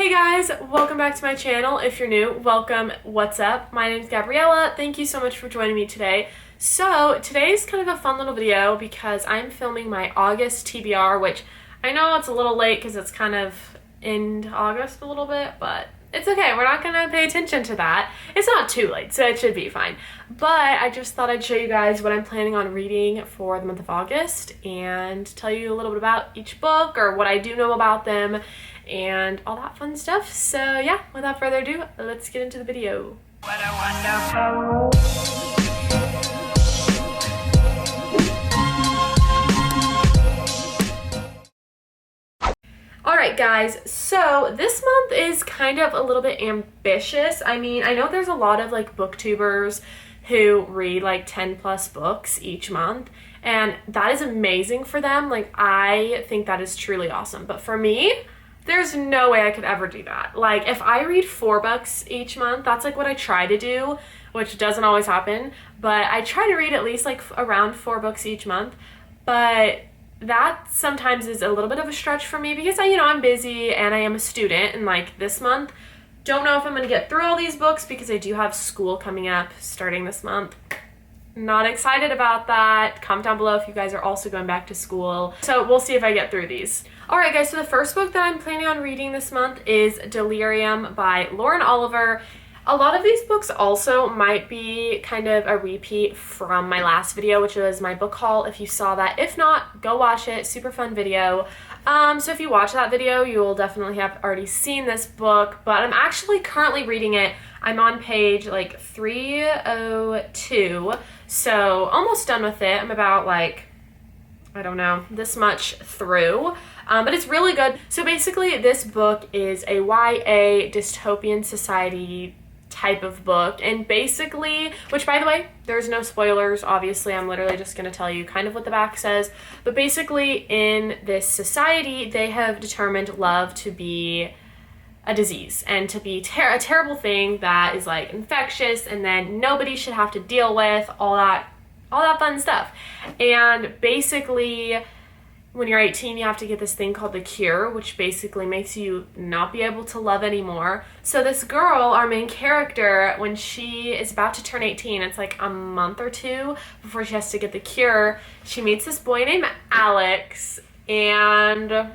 Hey guys, welcome back to my channel. If you're new, welcome. What's up? My name's Gabriella. Thank you so much for joining me today. So today's kind of a fun little video because I'm filming my August TBR, which I know it's a little late because it's kind of in August a little bit, but it's okay. We're not going to pay attention to that. It's not too late, so it should be fine. But I just thought I'd show you guys what I'm planning on reading for the month of August and tell you a little bit about each book or what I do know about them and all that fun stuff. So yeah, without further ado, let's get into the video. What a wonderful. Alright guys, so this month is kind of a little bit ambitious. I mean, I know there's a lot of like booktubers who read like 10 plus books each month, and that is amazing for them. Like, I think that is truly awesome. But for me, there's no way I could ever do that. Like, if I read 4 books each month, that's like what I try to do, which doesn't always happen, but I try to read at least like around 4 books each month. But that sometimes is a little bit of a stretch for me because I'm busy and I am a student, and like this month, don't know if I'm going to get through all these books because I do have school coming up starting this month. Not excited about that. Comment down below if you guys are also going back to school. So we'll see if I get through these. Alright guys, so the first book that I'm planning on reading this month is Delirium by Lauren Oliver. A lot of these books also might be kind of a repeat from my last video, which was my book haul, if you saw that. If not, go watch it. Super fun video. So if you watch that video, you will definitely have already seen this book, but I'm actually currently reading it. I'm on page like 302, so almost done with it. I'm about like, I don't know, this much through. But it's really good. So basically this book is a YA dystopian society type of book, and basically, which by the way, there's no spoilers, obviously, I'm literally just going to tell you kind of what the back says, but basically in this society they have determined love to be a disease and to be a terrible thing that is like infectious and then nobody should have to deal with all that fun stuff. And basically when you're 18, you have to get this thing called the cure, which basically makes you not be able to love anymore. So this girl, our main character, when she is about to turn 18, it's like a month or 2 before she has to get the cure, she meets this boy named Alex, and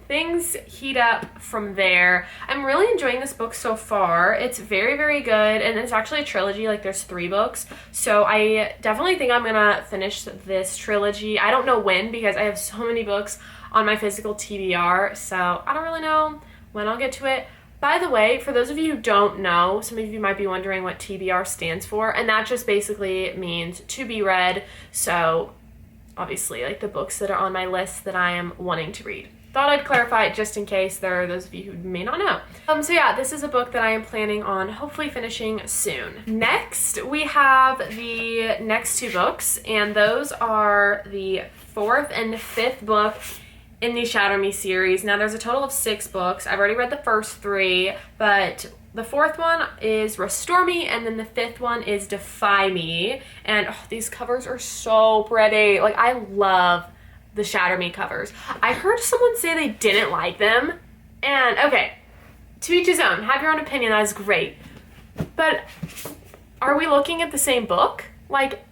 things heat up from there. I'm really enjoying this book so far. It's very, very good, and it's actually a trilogy. Like, there's 3 books, so I definitely think I'm gonna finish this trilogy. I don't know when because I have so many books on my physical TBR, so I don't really know when I'll get to it. By the way, for those of you who don't know, some of you might be wondering what TBR stands for, and that just basically means to be read. So obviously, like, the books that are on my list that I am wanting to read. Thought I'd clarify it just in case there are those of you who may not know. So yeah, this is a book that I am planning on hopefully finishing soon. Next, we have the next 2 books, and those are the 4th and 5th book in the Shatter Me series. Now, there's a total of 6 books. I've already read the first 3, but the 4th one is Restore Me, and then the 5th one is Defy Me. And these covers are so pretty. Like, I love the Shatter Me covers. I heard someone say they didn't like them, and okay, to each his own. Have your own opinion, that is great. But are we looking at the same book? Like,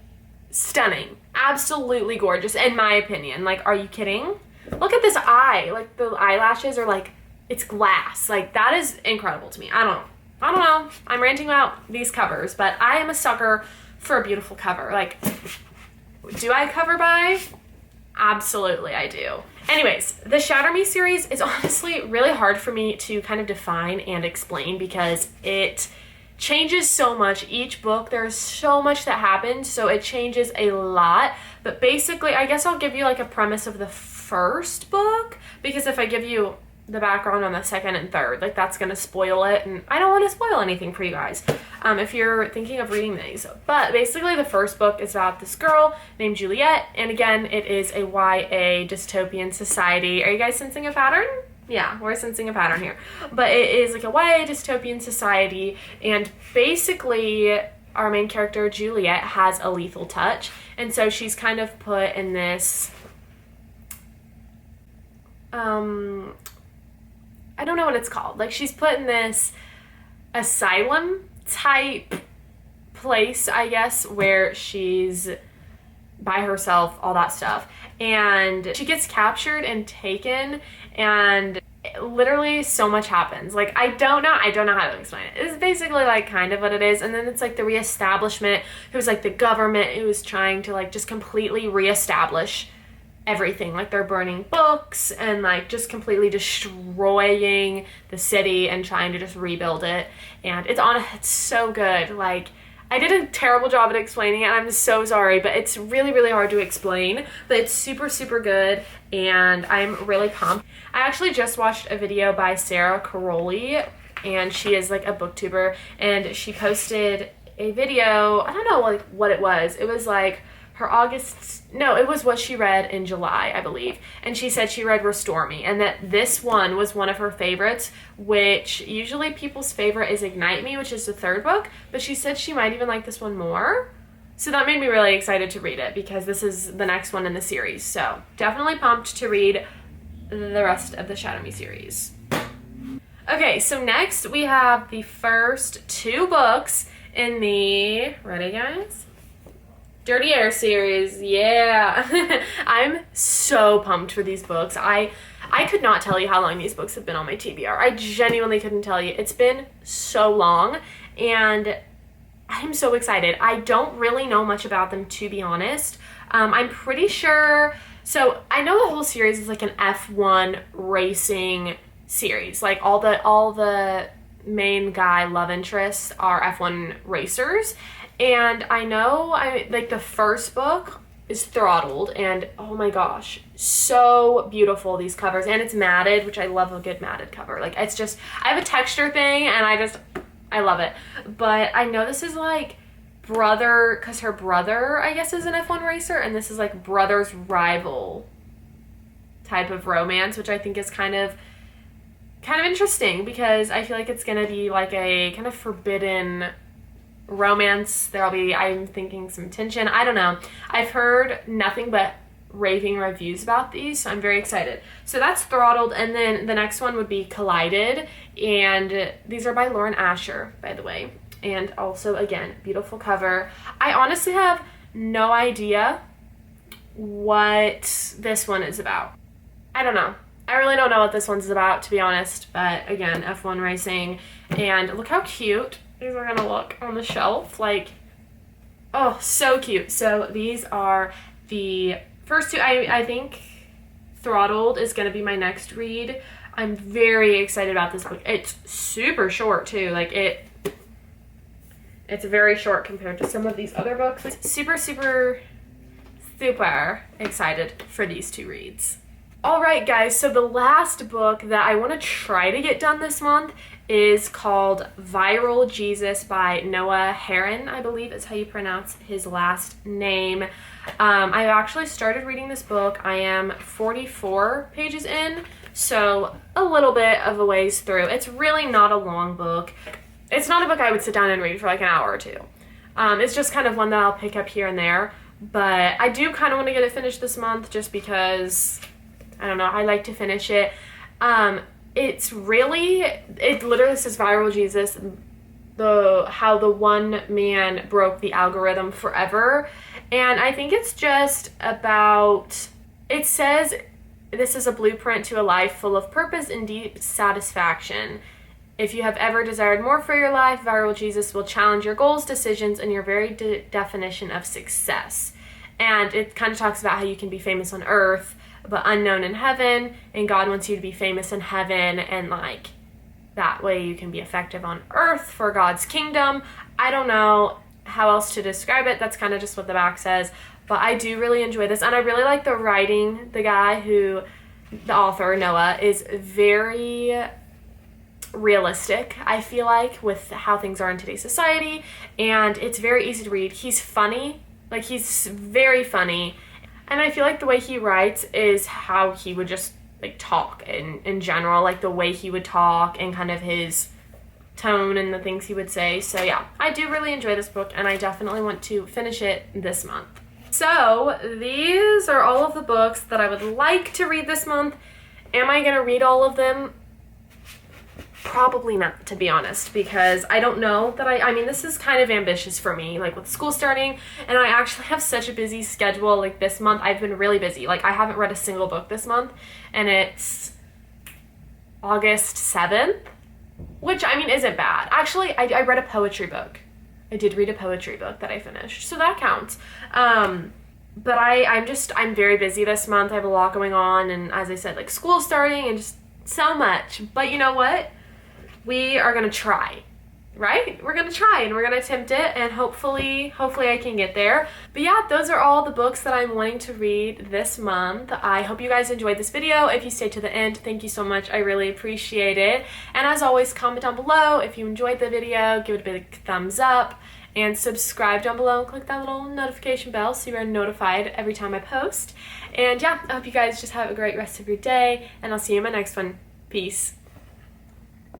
stunning. Absolutely gorgeous, in my opinion. Like, are you kidding? Look at this eye. Like, the eyelashes are like, it's glass. Like, that is incredible to me. I don't know. I'm ranting about these covers, but I am a sucker for a beautiful cover. Like, do I cover buy? Absolutely, I do. Anyways, the Shatter Me series is honestly really hard for me to kind of define and explain because it changes so much. Each book, there's so much that happens, so it changes a lot. But basically, I guess I'll give you like a premise of the first book, because if I give you the background on the 2nd and 3rd, like, that's gonna spoil it, and I don't want to spoil anything for you guys if you're thinking of reading these. But basically the first book is about this girl named Juliet, and again, it is a YA dystopian society. Are you guys sensing a pattern? Yeah, we're sensing a pattern here. But it is like a YA dystopian society, and basically our main character Juliet has a lethal touch, and so she's kind of put in this I don't know what it's called. Like, she's put in this asylum type place, I guess, where she's by herself, all that stuff. And she gets captured and taken, and literally so much happens. Like, I don't know how to explain it. It's basically like kind of what it is. And then it's like the reestablishment, who's like the government who's trying to like just completely reestablish everything. Like, they're burning books and like just completely destroying the city and trying to just rebuild it. And it's so good. Like, I did a terrible job at explaining it, and I'm so sorry, but it's really, really hard to explain, but it's super, super good, and I'm really pumped. I actually just watched a video by Sarah Caroli, and she is like a booktuber, and she posted a video, I don't know like what it was. It was like it was what she read in July, I believe. And she said she read Restore Me, and that this one was one of her favorites, which usually people's favorite is Ignite Me, which is the third book, but she said she might even like this one more. So that made me really excited to read it, because this is the next one in the series. So definitely pumped to read the rest of the Shadow Me series. Okay, so next we have the first 2 books in the, ready guys? Dirty Air series, yeah. I'm so pumped for these books. I could not tell you how long these books have been on my TBR. I genuinely couldn't tell you. It's been so long, and I'm so excited. I don't really know much about them, to be honest. I'm pretty sure, so I know the whole series is like an F1 racing series. Like, all the main guy love interests are F1 racers. And I know, like, the first book is Throttled, and oh my gosh, so beautiful, these covers. And it's matted, which I love a good matted cover. Like, it's just, I have a texture thing, and I love it. But I know this is like brother, because her brother, I guess, is an F1 racer, and this is like brother's rival type of romance, which I think is kind of interesting, because I feel like it's gonna be like a kind of forbidden romance. There'll be, I'm thinking, some tension. I don't know. I've heard nothing but raving reviews about these, so I'm very excited. So that's Throttled, and then the next one would be Collided, and these are by Lauren Asher, by the way. And also, again, beautiful cover. I honestly have no idea what this one is about. I don't know. I really don't know what this one's about, to be honest, but again, F1 racing, and look how cute these are gonna look on the shelf. Like, oh, so cute. So these are the first 2. I think Throttled is gonna be my next read. I'm very excited about this book. It's super short too. Like, it's very short compared to some of these other books. Super, super, super excited for these 2 reads. Alright guys, so the last book that I want to try to get done this month is called Viral Jesus by Noah Herron, I believe is how you pronounce his last name. I actually started reading this book. I am 44 pages in, so a little bit of a ways through. It's really not a long book. It's not a book I would sit down and read for like an hour or 2. It's just kind of one that I'll pick up here and there, but I do kind of want to get it finished this month, just because, I don't know, I like to finish it. It literally says Viral Jesus, how the one man broke the algorithm forever. And I think it's just about, it says this is a blueprint to a life full of purpose and deep satisfaction. If you have ever desired more for your life, Viral Jesus will challenge your goals, decisions, and your very definition of success. And it kind of talks about how you can be famous on earth, but unknown in heaven, and God wants you to be famous in heaven, and like that way you can be effective on earth for God's kingdom. I don't know how else to describe it. That's kind of just what the back says, but I do really enjoy this, and I really like the writing. The guy the author, Noah, is very realistic, I feel like, with how things are in today's society, and it's very easy to read. He's funny, like he's very funny. And I feel like the way he writes is how he would just like talk in general, like the way he would talk and kind of his tone and the things he would say. So yeah, I do really enjoy this book, and I definitely want to finish it this month. So these are all of the books that I would like to read this month. Am I going to read all of them? Probably not, to be honest, because I don't know that I mean, this is kind of ambitious for me, like with school starting, and I actually have such a busy schedule. Like this month, I've been really busy. Like I haven't read a single book this month, and it's August 7th, which I mean isn't bad. Actually, I read a poetry book. I did read a poetry book that I finished, so that counts. But I'm very busy this month. I have a lot going on, and as I said, like school starting and just so much. But you know what? We are gonna try, right? We're gonna try and we're gonna attempt it, and hopefully I can get there. But yeah, those are all the books that I'm wanting to read this month. I hope you guys enjoyed this video. If you stayed to the end, thank you so much. I really appreciate it. And as always, comment down below if you enjoyed the video, give it a big thumbs up, and subscribe down below and click that little notification bell so you are notified every time I post. And yeah, I hope you guys just have a great rest of your day, and I'll see you in my next one. Peace.